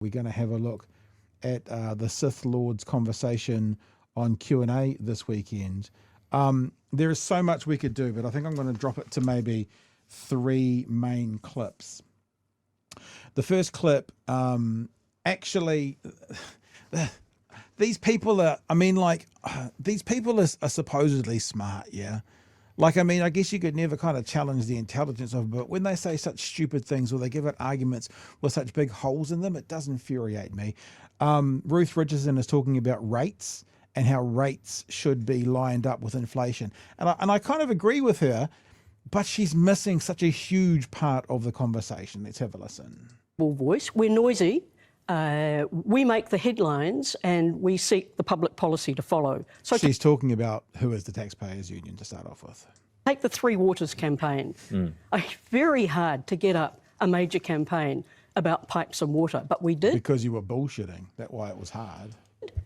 We're going to have a look at the Sith Lord's conversation on Q&A this weekend. There is so much we could do, but I think I'm going to drop it to maybe 3 main clips. The first clip, actually, these people are, these people are supposedly smart, yeah? I guess you could never kind of challenge the intelligence of it, but when they say such stupid things or they give it arguments with such big holes in them, it does infuriate me. Ruth Richardson is talking about rates and how rates should be lined up with inflation. And I kind of agree with her, but she's missing such a huge part of the conversation. Let's have a listen. Voice. We're noisy. We make the headlines and we seek the public policy to follow. So she's talking about who is the Taxpayers Union to start off with. Take the Three Waters campaign. Very hard to get up a major campaign about pipes and water, but we did. Because you were bullshitting. That's why it was hard.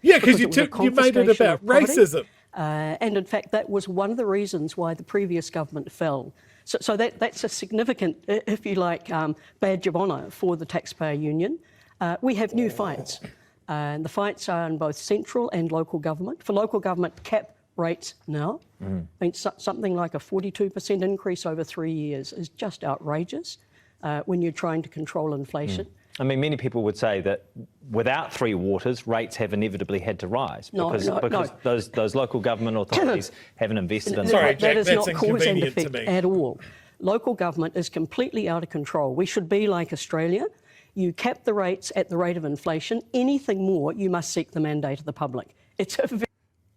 Yeah, because you made it about racism. And in fact, that was one of the reasons why the previous government fell. So that's a significant, if you like, badge of honour for the Taxpayer Union. We have new fights, and the fights are in both central and local government. For local government, cap rates now. Something like a 42% increase over 3 years is just outrageous when you're trying to control inflation. Many people would say that without Three Waters, rates have inevitably had to rise because those local government authorities haven't invested in Sorry, that. Jack, That is that's not cause and inconvenient to effect me. at all. Local government is completely out of control. We should be like Australia. You cap the rates at the rate of inflation. Anything more, you must seek the mandate of the public. It's a very...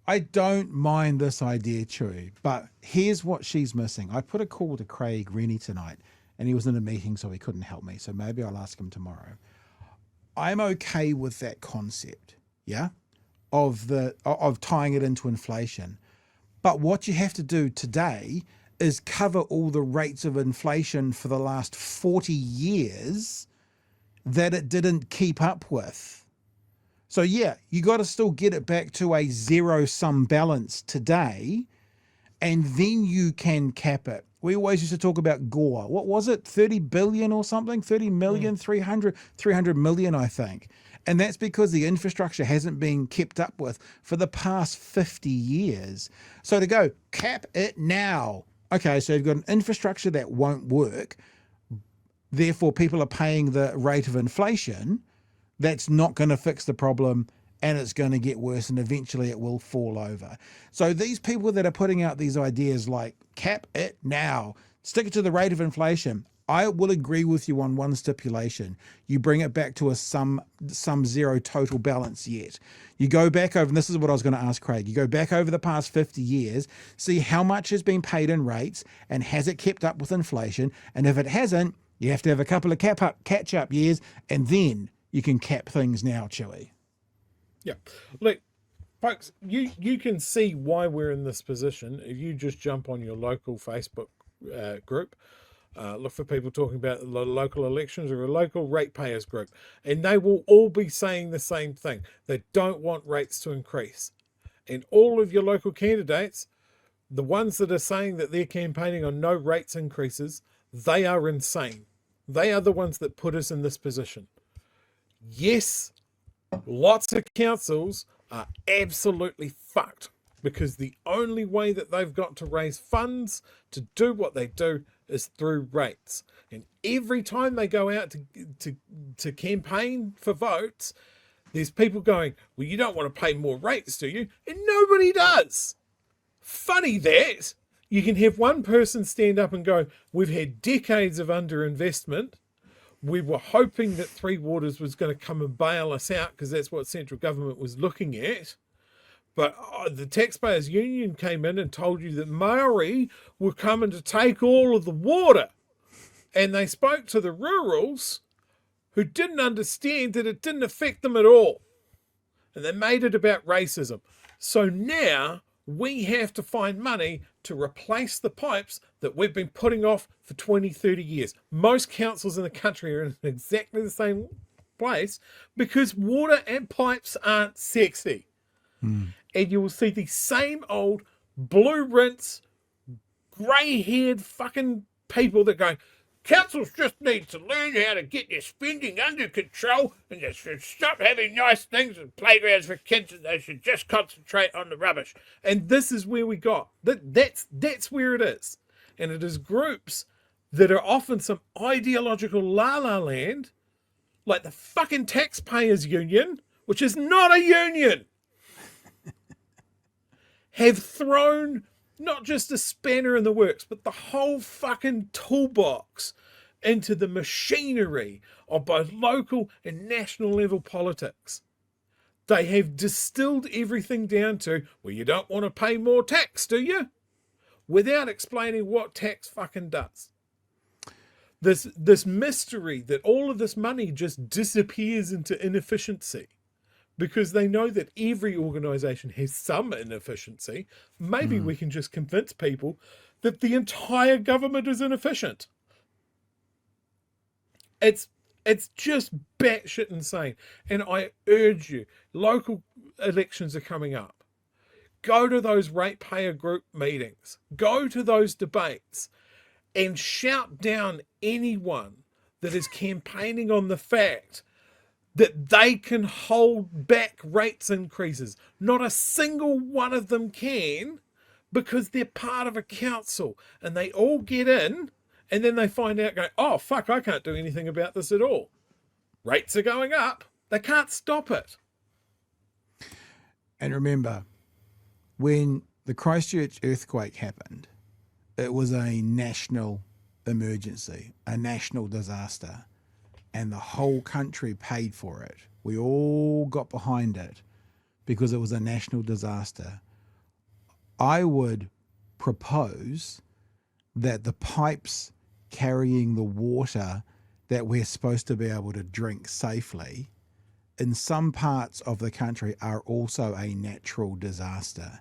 I don't mind this idea, Chewie, but here's what she's missing. I put a call to Craig Rennie tonight, and he was in a meeting, so he couldn't help me. So maybe I'll ask him tomorrow. I'm okay with that concept, yeah, of tying it into inflation. But what you have to do today is cover all the rates of inflation for the last 40 years that it didn't keep up with. So yeah, you got to still get it back to a zero-sum balance today, and then you can cap it. We always used to talk about GORE. What was it? 30 billion or something? 30 million, 300 million, I think. And that's because the infrastructure hasn't been kept up with for the past 50 years. So to go, cap it now. Okay, so you've got an infrastructure that won't work. Therefore, people are paying the rate of inflation. That's not going to fix the problem, and it's going to get worse, and eventually it will fall over. So these people that are putting out these ideas like cap it now, stick it to the rate of inflation, I will agree with you on one stipulation. You bring it back to a some zero total balance yet. You go back over, and this is what I was going to ask Craig, you go back over the past 50 years, see how much has been paid in rates, and has it kept up with inflation? And if it hasn't, you have to have a couple of catch-up years, and then you can cap things now, Chewie. Yeah. Look, folks, you can see why we're in this position if you just jump on your local Facebook group, look for people talking about the local elections or a local ratepayers group, and they will all be saying the same thing. They don't want rates to increase. And all of your local candidates, the ones that are saying that they're campaigning on no rates increases, they are insane. They are the ones that put us in this position. Yes, lots of councils are absolutely fucked because the only way that they've got to raise funds to do what they do is through rates. And every time they go out to campaign for votes, there's people going, well, you don't want to pay more rates, do you? And nobody does. Funny that. You can have one person stand up and go, we've had decades of underinvestment. We were hoping that Three Waters was going to come and bail us out because that's what central government was looking at. But the Taxpayers Union came in and told you that Maori were coming to take all of the water. And they spoke to the rurals who didn't understand that it didn't affect them at all. And they made it about racism. So now we have to find money to replace the pipes that we've been putting off for 20, 30 years. Most councils in the country are in exactly the same place because water and pipes aren't sexy. And you will see the same old blue rinse, grey-haired fucking people that go, councils just need to learn how to get their spending under control, and they should stop having nice things and playgrounds for kids, and they should just concentrate on the rubbish. And this is where we got. That's where it is. And it is groups that are often some ideological la-la land, like the fucking Taxpayers Union, which is not a union, have thrown not just a spanner in the works, but the whole fucking toolbox into the machinery of both local and national level politics. They have distilled everything down to, well, you don't want to pay more tax, do you? Without explaining what tax fucking does. This mystery that all of this money just disappears into inefficiency, because they know that every organisation has some inefficiency. Maybe we can just convince people that the entire government is inefficient. It's just batshit insane. And I urge you, local elections are coming up. Go to those ratepayer group meetings. Go to those debates and shout down anyone that is campaigning on the fact that they can hold back rates increases. Not a single one of them can, because they're part of a council and they all get in and then they find out, going, oh, fuck, I can't do anything about this at all. Rates are going up. They can't stop it. And remember, when the Christchurch earthquake happened, it was a national emergency, a national disaster. And the whole country paid for it. We all got behind it because it was a national disaster. I would propose that the pipes carrying the water that we're supposed to be able to drink safely in some parts of the country are also a natural disaster.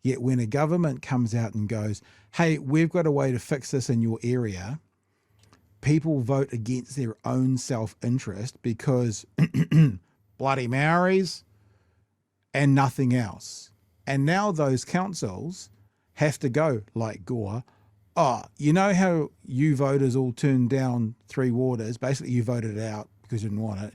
Yet when a government comes out and goes, hey, we've got a way to fix this in your area, people vote against their own self-interest because bloody Maoris and nothing else. And now those councils have to go like Gore, oh, you know how you voters all turned down Three Waters? Basically, you voted it out because you didn't want it.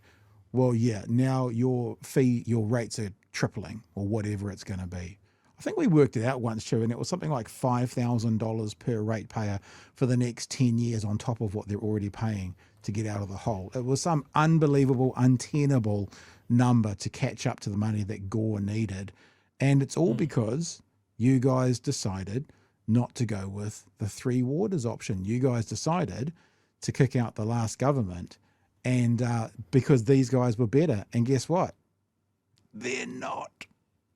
Well, yeah, now your rates are tripling or whatever it's going to be. I think we worked it out once, Chewie, and it was something like $5,000 per ratepayer for the next 10 years on top of what they're already paying to get out of the hole. It was some unbelievable, untenable number to catch up to the money that Gore needed. And it's all because you guys decided not to go with the Three Waters option. You guys decided to kick out the last government, and because these guys were better. And guess what? They're not.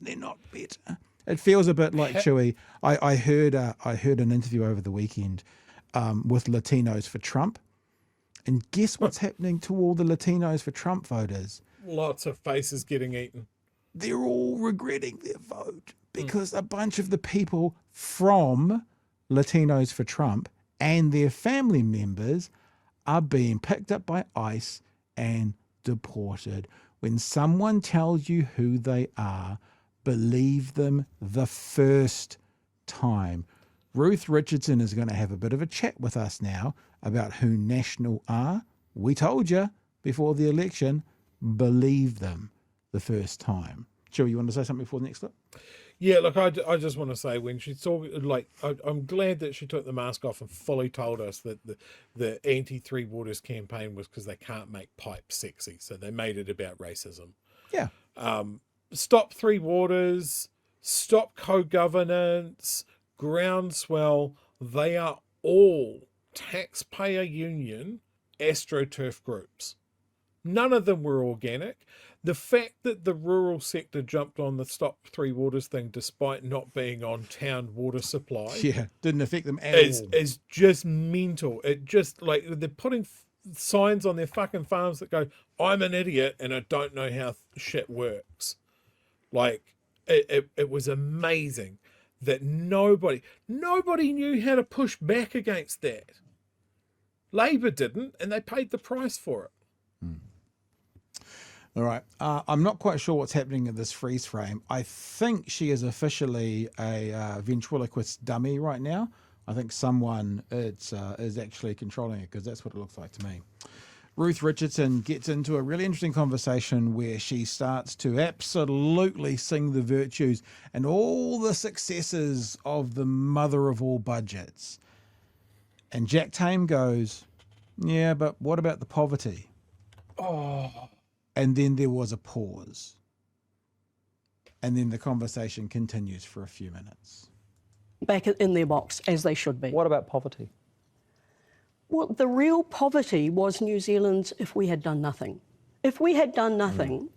They're not better. It feels a bit like, Chewie, I heard an interview over the weekend with Latinos for Trump. And guess what's happening to all the Latinos for Trump voters? Lots of faces getting eaten. They're all regretting their vote because a bunch of the people from Latinos for Trump and their family members are being picked up by ICE and deported. When someone tells you who they are, believe them the first time. Ruth Richardson is going to have a bit of a chat with us now about who National are. We told you before the election, believe them the first time. Chewie, you want to say something before the next clip? Yeah, look, I just want to say, when she talked, like, I'm glad that she took the mask off and fully told us that the anti-Three Waters campaign was because they can't make pipe sexy. So they made it about racism. Yeah. Stop Three Waters, stop co-governance, groundswell. They are all Taxpayer Union astroturf groups. None of them were organic. The fact that the rural sector jumped on the Stop Three Waters thing despite not being on town water supply, didn't affect them at all. Is just mental. It just, like, they're putting signs on their fucking farms that go, I'm an idiot and I don't know how shit works. Like, it was amazing that nobody knew how to push back against that. Labor didn't, and they paid the price for it. All right. I'm not quite sure what's happening in this freeze frame. I think she is officially a ventriloquist dummy right now. I think someone is actually controlling it, because that's what it looks like to me. Ruth Richardson gets into a really interesting conversation where she starts to absolutely sing the virtues and all the successes of the mother of all budgets. And Jack Tame goes, yeah, but what about the poverty? Oh. And then there was a pause. And then the conversation continues for a few minutes. Back in their box, as they should be. What about poverty? Well, the real poverty was New Zealand's if we had done nothing. If we had done nothing,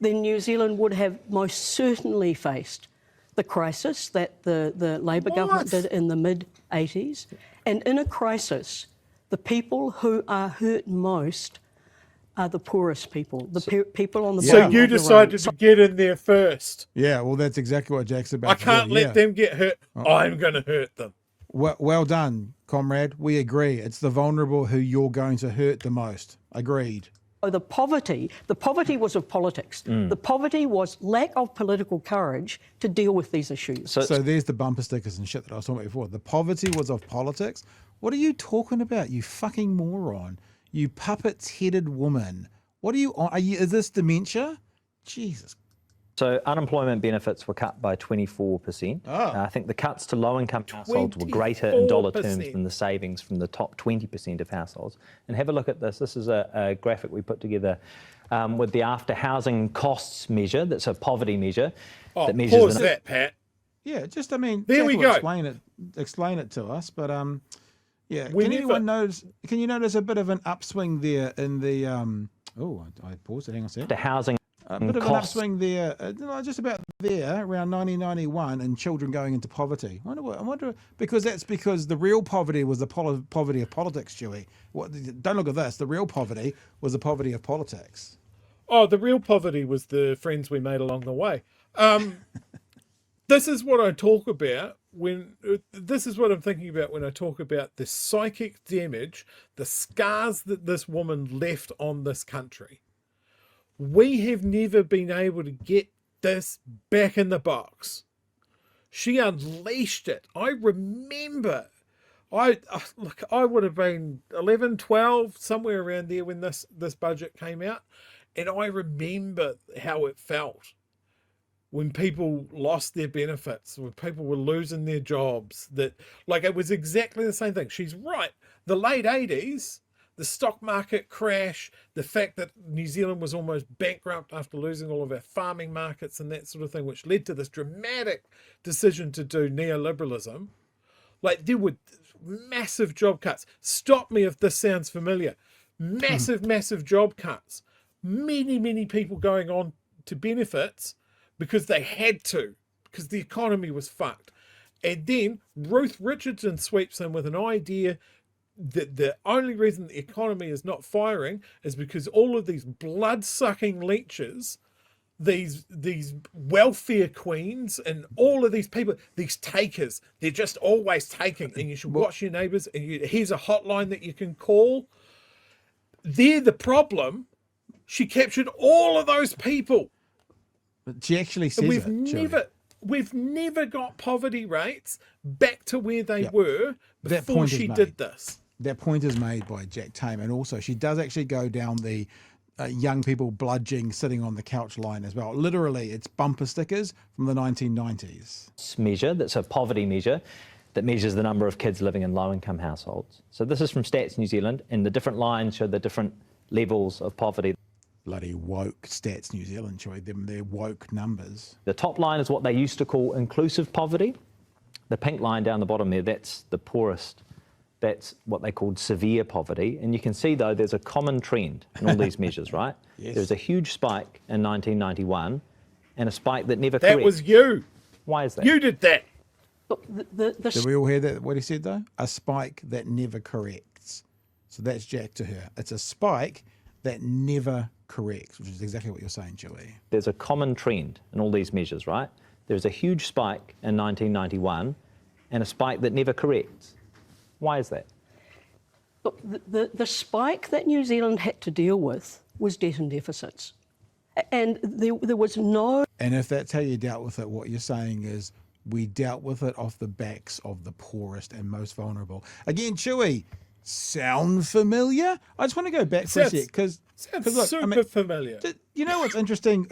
then New Zealand would have most certainly faced the crisis that the Labour government did in the mid-80s. And in a crisis, the people who are hurt most are the poorest people, people on the bottom. So you decided to get in there first. Yeah, well, that's exactly what Jack's about I to do. can't let them get hurt. I'm going to hurt them. Well done, comrade. We agree. It's the vulnerable who you're going to hurt the most. Agreed. Oh, the poverty was of politics. The poverty was lack of political courage to deal with these issues. So there's the bumper stickers and shit that I was talking about before. The poverty was of politics. What are you talking about, you fucking moron? You puppets-headed woman. What are you on? Is this dementia? Jesus. So unemployment benefits were cut by 24%. I think the cuts to low-income households were greater in dollar terms than the savings from the top 20% of households. And have a look at this. This is a graphic we put together with the after-housing costs measure. That's a poverty measure. Oh, that measures pause that, Pat. Yeah, just, I mean, there we go. Explain it to us, but yeah. Can you notice a bit of an upswing there in the I paused it. Hang on a second. The housing a bit of an upswing there, just about there, around 1991, and children going into poverty. I wonder because the real poverty was the poverty of politics, Chewie. Don't look at this. The real poverty was the poverty of politics. Oh, the real poverty was the friends we made along the way. This is what I talk about this is what I'm thinking about when I talk about the psychic damage, the scars that this woman left on this country. We have never been able to get this back in the box. She unleashed it. I remember, I would have been 11, 12, somewhere around there when this budget came out. And I remember how it felt when people lost their benefits, when people were losing their jobs, it was exactly the same thing. She's right. The late 80s, the stock market crash, the fact that New Zealand was almost bankrupt after losing all of our farming markets and that sort of thing, which led to this dramatic decision to do neoliberalism. There were massive job cuts. Stop me if this sounds familiar. Massive job cuts. Many people going on to benefits because they had to, because the economy was fucked. And then Ruth Richardson sweeps in with an idea that the only reason the economy is not firing is because all of these blood-sucking leeches, these welfare queens and all of these people, these takers, they're just always taking, and you should watch your neighbours, and here's a hotline that you can call. They're the problem. She captured all of those people. But she actually says we've never got poverty rates back to where they were before she did this. That point is made by Jack Tame, and also she does actually go down the young people bludging sitting on the couch line as well. Literally, it's bumper stickers from the 1990s. Measure, that's a poverty measure that measures the number of kids living in low-income households. So this is from Stats New Zealand, and the different lines show the different levels of poverty. Bloody woke Stats New Zealand, Chewie. They're woke numbers. The top line is what they used to call inclusive poverty. The pink line down the bottom there, that's the poorest. That's what they called severe poverty. And you can see, though, there's a common trend in all these measures, right? Yes. There's a huge spike in 1991 and a spike that never corrects. That was you. Why is that? You did that. Did we all hear that? What he said, though? A spike that never corrects. So that's Jack to her. It's a spike that never corrects, which is exactly what you're saying, Chewie. There's a common trend in all these measures, right? There's a huge spike in 1991 and a spike that never corrects. Why is that? Look, the spike that New Zealand had to deal with was debt and deficits. And there was no... And if that's how you dealt with it, what you're saying is we dealt with it off the backs of the poorest and most vulnerable. Again, Chewie, sound familiar? I just want to go back for a sec because Sounds super familiar. You know what's interesting?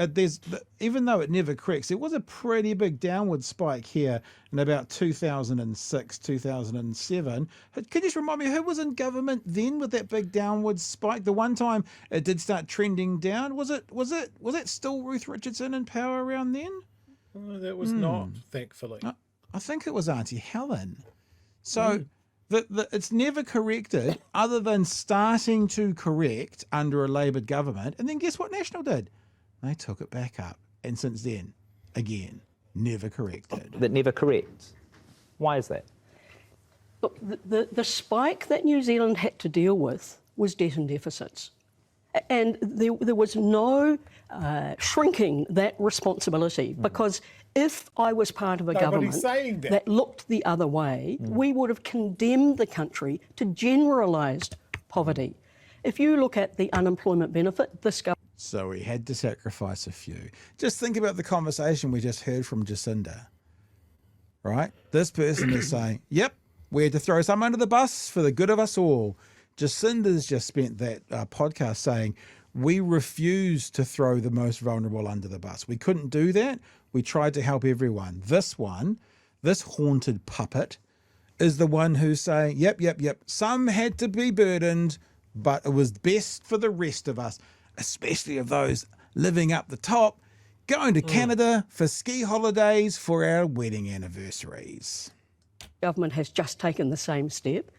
Even though it never corrects, it was a pretty big downward spike here in about 2006, 2007. Can you just remind me who was in government then with that big downward spike? The one time it did start trending down, was it still Ruth Richardson in power around then? Oh, that was not, thankfully. I think it was Auntie Helen. So. It's never corrected other than starting to correct under a Labor government. And then guess what National did? They took it back up. And since then, again, never corrected. That never corrects. Why is that? Look, the spike that New Zealand had to deal with was debt and deficits. And there was no shrinking that responsibility, because if I was part of a government that looked the other way, we would have condemned the country to generalised poverty. If you look at the unemployment benefit, this government... So we had to sacrifice a few. Just think about the conversation we just heard from Jacinda, right? This person is saying, yep, we had to throw some under the bus for the good of us all. Jacinda's just spent that podcast saying, we refuse to throw the most vulnerable under the bus. We couldn't do that. We tried to help everyone. This haunted puppet, is the one who's saying, yep, some had to be burdened, but it was best for the rest of us, especially of those living up the top, going to Canada for ski holidays for our wedding anniversaries. Government has just taken the same step.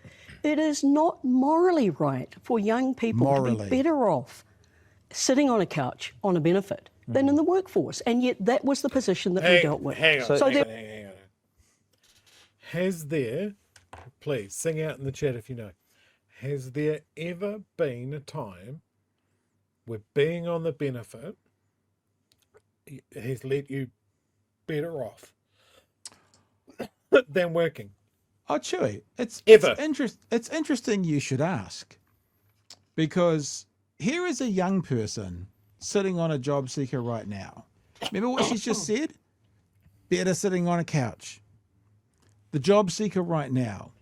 It is not morally right for young people to be better off sitting on a couch on a benefit than in the workforce. And yet that was the position that we dealt with. Hang on. Has there, please sing out in the chat if you know, has there ever been a time where being on the benefit has let you better off than working? Oh, Chewie, it's interesting you should ask, because here is a young person sitting on a job seeker right now. Remember what she's just said? Better sitting on a couch. The job seeker right now,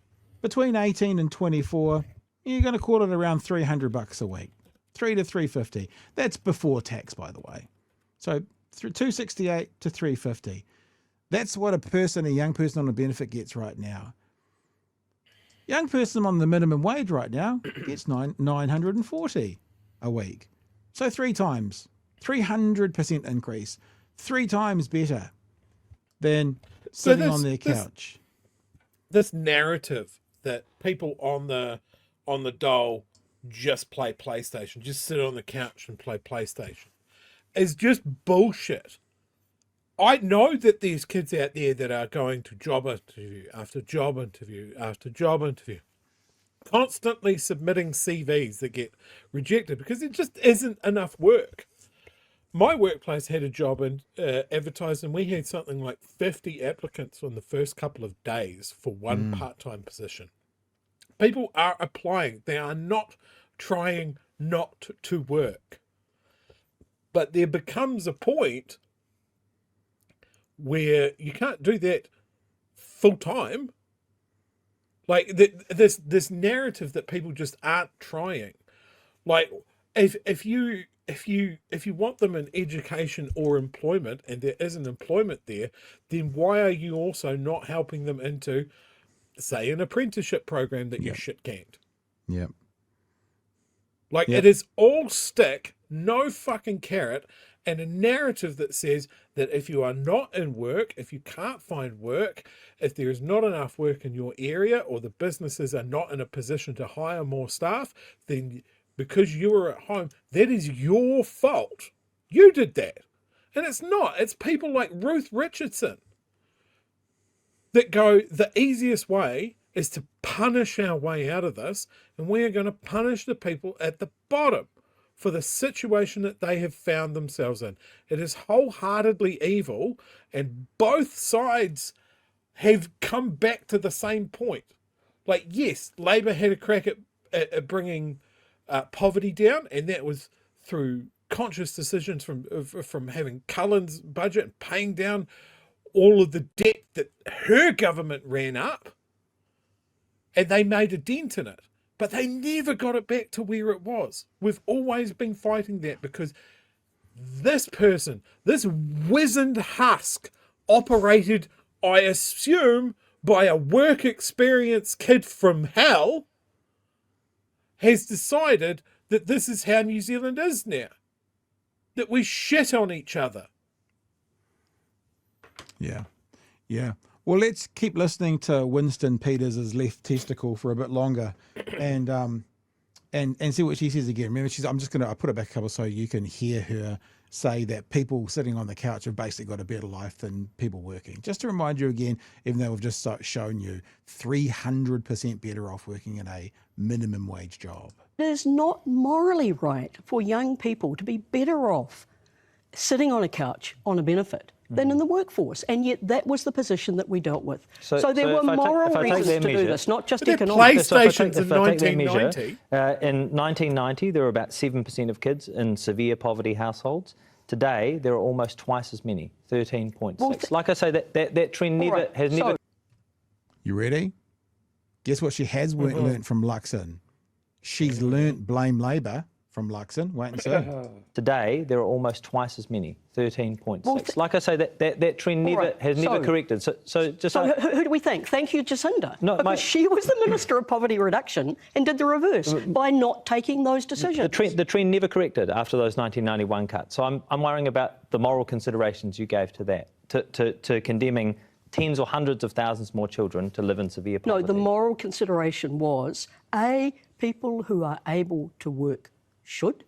between 18 and 24, you're going to call it around $300 a week, $300 to $350. That's before tax, by the way. So $268 to $350. That's what a young person on a benefit gets right now. Young person on the minimum wage right now gets $940 a week. So 3 times, 300% increase, 3 times better than sitting on their couch. This narrative that people on the dole just play PlayStation, just sit on the couch and play PlayStation, is just bullshit. I know that there's kids out there that are going to job interview after job interview after job interview, constantly submitting CVs that get rejected because it just isn't enough work. My workplace had a job advertised, and we had something like 50 applicants on the first couple of days for one part-time position. People are applying. They are not trying not to work. But there becomes a point where you can't do that full time. Like this narrative that people just aren't trying. Like if you want them in education or employment and there isn't employment there, then why are you also not helping them into, say, an apprenticeship program that you shit canned? Yep. Like it is all stick, no fucking carrot, and a narrative that says that if you are not in work, if you can't find work, if there is not enough work in your area, or the businesses are not in a position to hire more staff, then because you were at home, that is your fault. You did that. And it's not. It's people like Ruth Richardson that go, the easiest way is to punish our way out of this, and we are going to punish the people at the bottom for the situation that they have found themselves in. It is wholeheartedly evil, and both sides have come back to the same point. Like, yes, Labor had a crack at bringing poverty down, and that was through conscious decisions from having Cullen's budget and paying down all of the debt that her government ran up, and they made a dent in it. But they never got it back to where it was. We've always been fighting that because this person, this wizened husk, operated, I assume, by a work experience kid from hell, has decided that this is how New Zealand is now. That we shit on each other. Yeah. Yeah. Well, let's keep listening to Winston Peters' left testicle for a bit longer and see what she says again. Remember, I put it back a couple so you can hear her say that people sitting on the couch have basically got a better life than people working. Just to remind you again, even though we've just shown you 300% better off working in a minimum wage job. It is not morally right for young people to be better off sitting on a couch on a benefit than in the workforce, and yet that was the position that we dealt with. So there were moral reasons to do this, not just economic. PlayStations in 1990. In 1990, there were about 7% of kids in severe poverty households. Today, there are almost twice as many, 13.6. Well, like I say, that trend has never... You ready? Guess what she has learnt from Luxon? She's learnt blame Labor from Luxon. Wait and see. Today, there are almost twice as many, 13.6. Well, like I say, that trend has never corrected. So who do we thank? Thank you, Jacinda. No, because she was the Minister of Poverty Reduction and did the reverse by not taking those decisions. The trend never corrected after those 1991 cuts. So I'm worrying about the moral considerations you gave to that, to condemning tens or hundreds of thousands more children to live in severe poverty. No, the moral consideration was, people who are able to work should,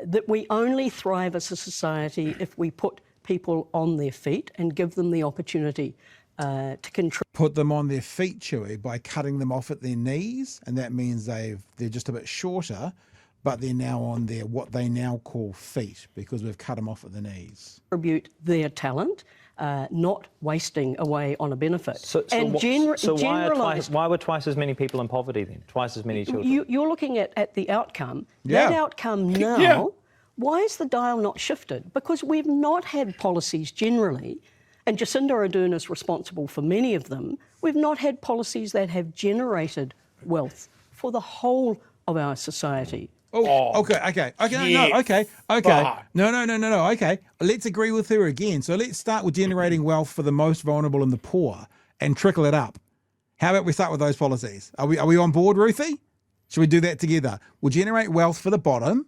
that we only thrive as a society if we put people on their feet and give them the opportunity to contribute. Put them on their feet, Chewie, by cutting them off at their knees, and that means they're just a bit shorter, but they're now on their what they now call feet because we've cut them off at the knees. Contribute their talent, not wasting away on a benefit. Why were twice as many people in poverty then? Twice as many children? You're looking at the outcome. Yeah. That outcome now, why is the dial not shifted? Because we've not had policies generally, and Jacinda Ardern is responsible for many of them, we've not had policies that have generated wealth for the whole of our society. Okay. No. Okay. Let's agree with her again. So let's start with generating wealth for the most vulnerable and the poor and trickle it up. How about we start with those policies? Are we on board, Ruthie? Should we do that together? We'll generate wealth for the bottom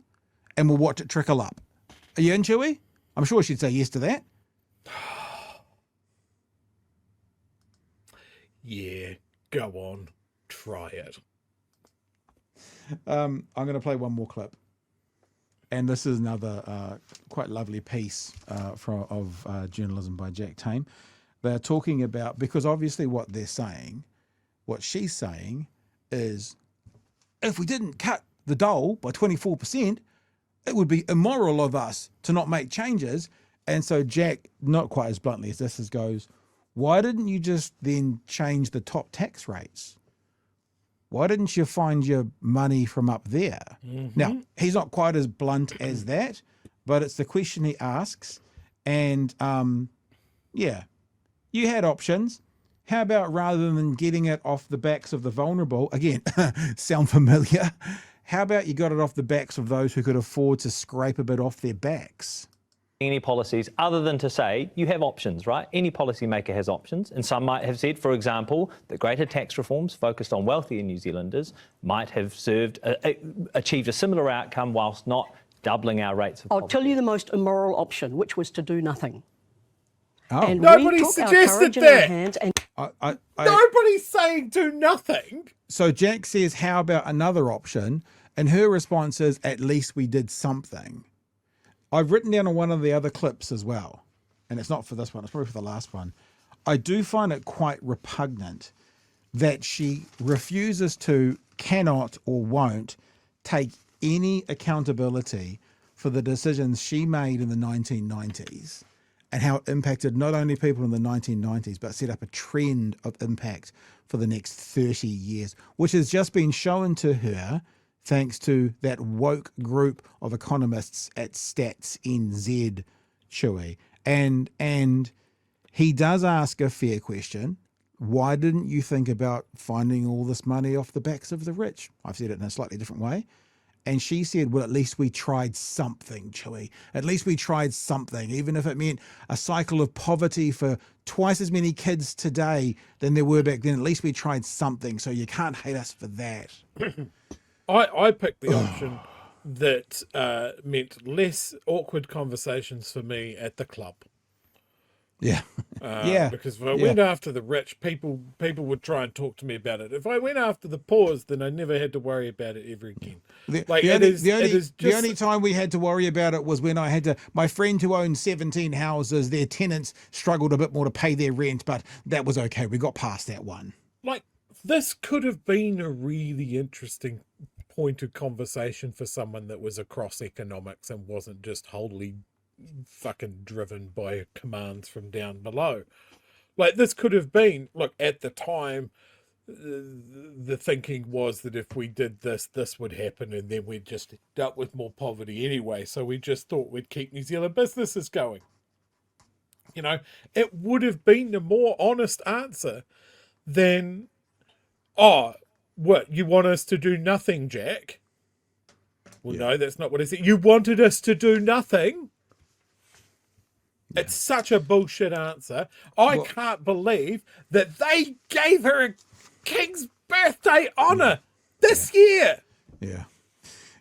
and we'll watch it trickle up. Are you in, Chewie? I'm sure she'd say yes to that. Yeah, go on. Try it. I'm going to play one more clip. And this is another quite lovely piece of journalism by Jack Tame. They're talking about, because obviously what she's saying is, if we didn't cut the dole by 24%, it would be immoral of us to not make changes. And so Jack, not quite as bluntly as this, goes, why didn't you just then change the top tax rates? Why didn't you find your money from up there? Mm-hmm. Now, he's not quite as blunt as that, but it's the question he asks. And you had options. How about rather than getting it off the backs of the vulnerable, again, sound familiar? How about you got it off the backs of those who could afford to scrape a bit off their backs? Any policies other than to say you have options, right? Any policymaker has options, and some might have said, for example, that greater tax reforms focused on wealthier New Zealanders might have achieved a similar outcome whilst not doubling our rates of poverty. I'll tell you the most immoral option, which was to do nothing. Oh. And nobody we took suggested our courage in that. our hands and nobody's saying do nothing. So Jack says, how about another option? And her response is, at least we did something. I've written down on one of the other clips as well, and it's not for this one, it's probably for the last one. I do find it quite repugnant that she refuses to, cannot or won't take any accountability for the decisions she made in the 1990s and how it impacted not only people in the 1990s, but set up a trend of impact for the next 30 years, which has just been shown to her thanks to that woke group of economists at Stats NZ, Chewie. And he does ask a fair question. Why didn't you think about finding all this money off the backs of the rich? I've said it in a slightly different way. And she said, well, at least we tried something, Chewie. At least we tried something, even if it meant a cycle of poverty for twice as many kids today than there were back then. At least we tried something, so you can't hate us for that. I picked the option that meant less awkward conversations for me at the club. Yeah. Because if I went after the rich, people would try and talk to me about it. If I went after the poor, then I never had to worry about it ever again. The only time we had to worry about it was when I had to, my friend who owned 17 houses, their tenants struggled a bit more to pay their rent, but that was okay. We got past that one. Like, this could have been a really interesting point of conversation for someone that was across economics and wasn't just wholly fucking driven by commands from down below. Like, this could have been, look, at the time, the thinking was that if we did this, this would happen, and then we'd just dealt with more poverty anyway, so we just thought we'd keep New Zealand businesses going. You know, it would have been a more honest answer than, oh, what, you want us to do nothing, Jack? Well, no, that's not what I said. You wanted us to do nothing? It's such a bullshit answer. I can't believe that they gave her a King's birthday honour this year.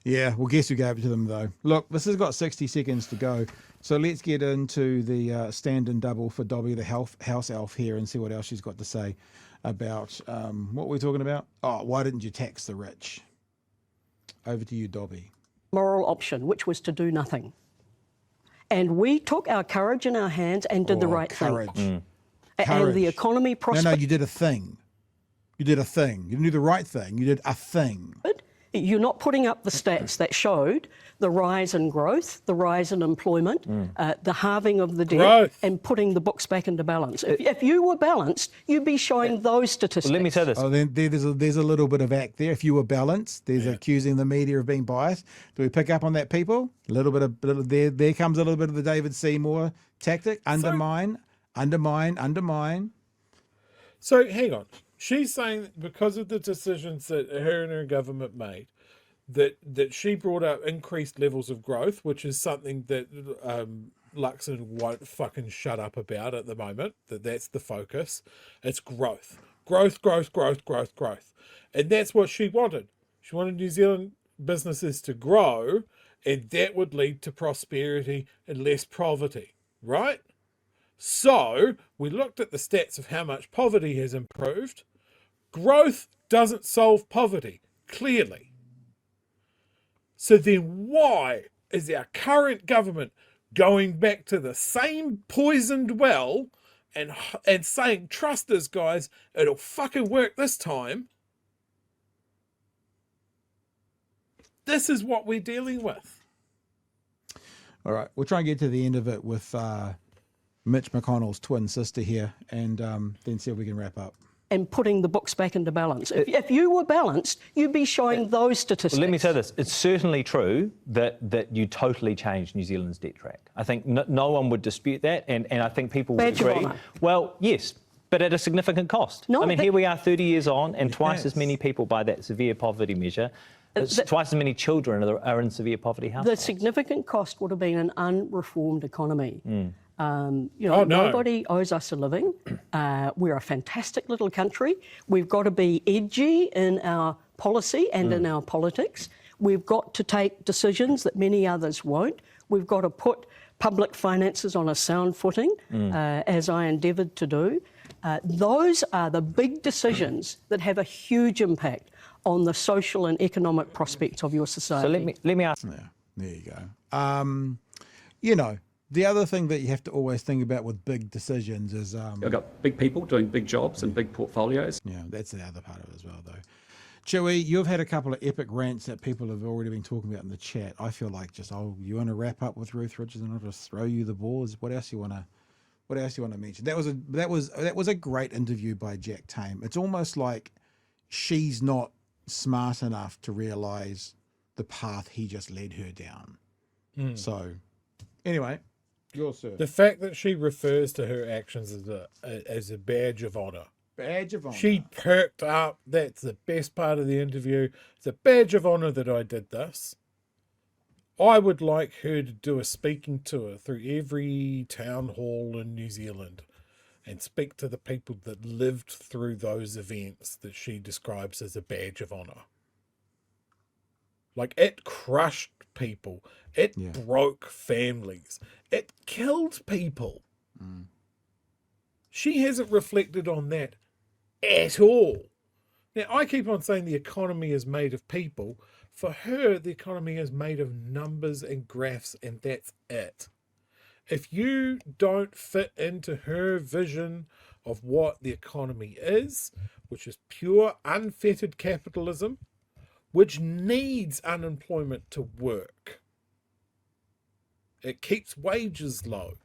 Yeah, well, guess who gave it to them, though? Look, this has got 60 seconds to go. So let's get into the stand and double for Dobby, the house elf here, and see what else she's got to say about what we're talking about. Oh, why didn't you tax the rich? Over to you, Dobby. Moral option, which was to do nothing. And we took our courage in our hands and did the right thing. And the economy prospered. No, you did a thing. You did a thing. You didn't do the right thing. You did a thing. You're not putting up the stats that showed the rise in growth, the rise in employment, the halving of the debt, and putting the books back into balance. If you were balanced, you'd be showing those statistics. Well, let me say this. Oh, then there's a little bit of act there. If you were balanced, there's accusing the media of being biased. Do we pick up on that, people? A little bit of there comes a little bit of the David Seymour tactic. Undermine. So hang on. She's saying that because of the decisions that her and her government made, that she brought up increased levels of growth, which is something that Luxon won't fucking shut up about at the moment, that's the focus. It's growth. Growth. And that's what she wanted. She wanted New Zealand businesses to grow, and that would lead to prosperity and less poverty, right? So we looked at the stats of how much poverty has improved. Growth doesn't solve poverty, clearly. So then why is our current government going back to the same poisoned well and saying, trust us, guys, it'll fucking work this time? This is what we're dealing with. All right, we'll try and get to the end of it with Mitch McConnell's twin sister here, and then see if we can wrap up. And putting the books back into balance. If you were balanced, you'd be showing those statistics. Well, let me say this. It's certainly true that you totally changed New Zealand's debt track. I think no one would dispute that, and I think people would agree. Well, yes, but at a significant cost. No, I mean, here we are 30 years on, and twice as many people by that severe poverty measure. Twice as many children are in severe poverty households. The significant cost would have been an unreformed economy. Nobody owes us a living. We're a fantastic little country. We've got to be edgy in our policy and in our politics. We've got to take decisions that many others won't. We've got to put public finances on a sound footing, as I endeavoured to do. Those are the big decisions that have a huge impact on the social and economic prospects of your society. So let me ask. Yeah, there you go. The other thing that you have to always think about with big decisions is... I've got big people doing big jobs and big portfolios. Yeah, that's the other part of it as well, though. Chewie, you've had a couple of epic rants that people have already been talking about in the chat. I feel like you want to wrap up with Ruth Richardson? I'll just throw you the balls. What else you want to mention? That was a great interview by Jack Tame. It's almost like she's not smart enough to realise the path he just led her down. So, anyway... Your sir. The fact that she refers to her actions as a badge of honor. Badge of honor. She perked up. That's the best part of the interview. It's a badge of honor that I did this. I would like her to do a speaking tour through every town hall in New Zealand and speak to the people that lived through those events that she describes as a badge of honor. Like, it crushed people. It broke families. It killed people. She hasn't reflected on that at all. Now, I keep on saying the economy is made of people. For her, the economy is made of numbers and graphs, and that's it. If you don't fit into her vision of what the economy is, which is pure, unfettered capitalism, which needs unemployment to work. It keeps wages low.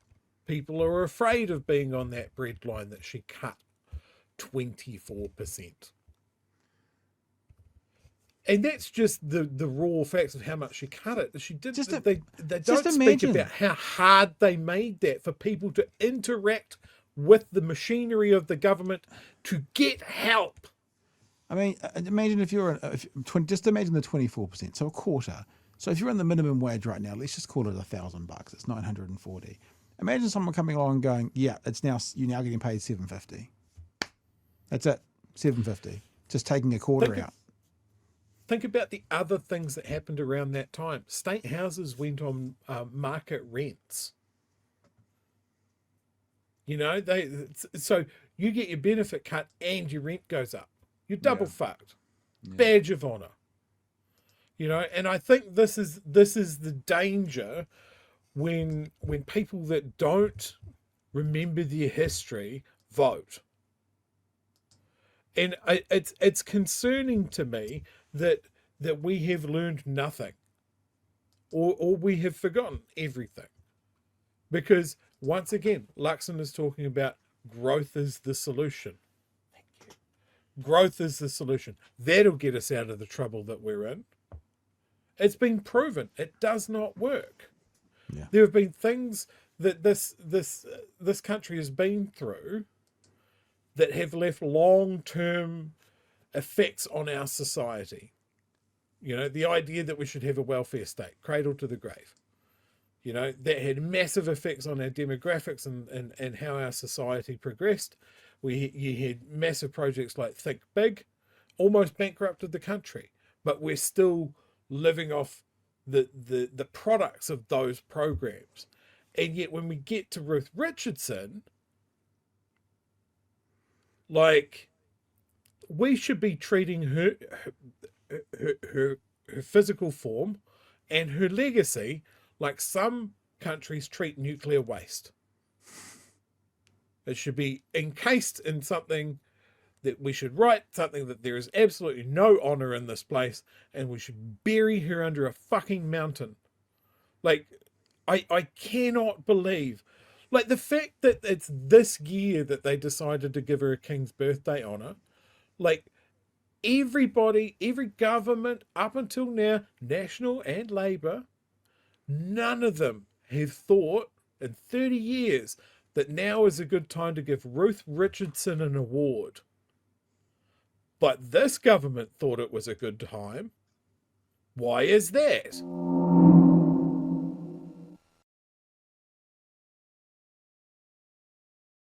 People are afraid of being on that breadline that she cut 24%. And that's just the raw facts of how much she cut it. She did. They don't speak about how hard they made that for people to interact with the machinery of the government to get help. I mean, imagine just imagine the 24%, so a quarter. So if you're on the minimum wage right now, let's just call it $1,000. It's $940. Imagine someone coming along and going, "Yeah, you're now getting paid $750. That's it, $750. Just taking a quarter out." Think about the other things that happened around that time. State houses went on market rents. You know, so you get your benefit cut and your rent goes up. You're double fucked. Yeah. Badge of honor. You know, and I think this is the danger when people that don't remember their history vote. And it's concerning to me that we have learned nothing, or we have forgotten everything, because once again, Luxon is talking about growth is the solution. Thank you. Growth is the solution. That'll get us out of the trouble that we're in. It's been proven it does not work. Yeah. There have been things that this country has been through that have left long-term effects on our society. You know, the idea that we should have a welfare state, cradle to the grave. You know, that had massive effects on our demographics and how our society progressed. You had massive projects like Think Big, almost bankrupted the country, but we're still living off the products of those programs. And yet when we get to Ruth Richardson, like, we should be treating her physical form and her legacy like some countries treat nuclear waste. It should be encased in something that we should write, something that there is absolutely no honor in this place, and we should bury her under a fucking mountain. Like, I cannot believe, like, the fact that it's this year that they decided to give her a King's Birthday honor. Like, everybody, every government up until now, National and Labour, none of them have thought in 30 years that now is a good time to give Ruth Richardson an award. But this government thought it was a good time. Why is that?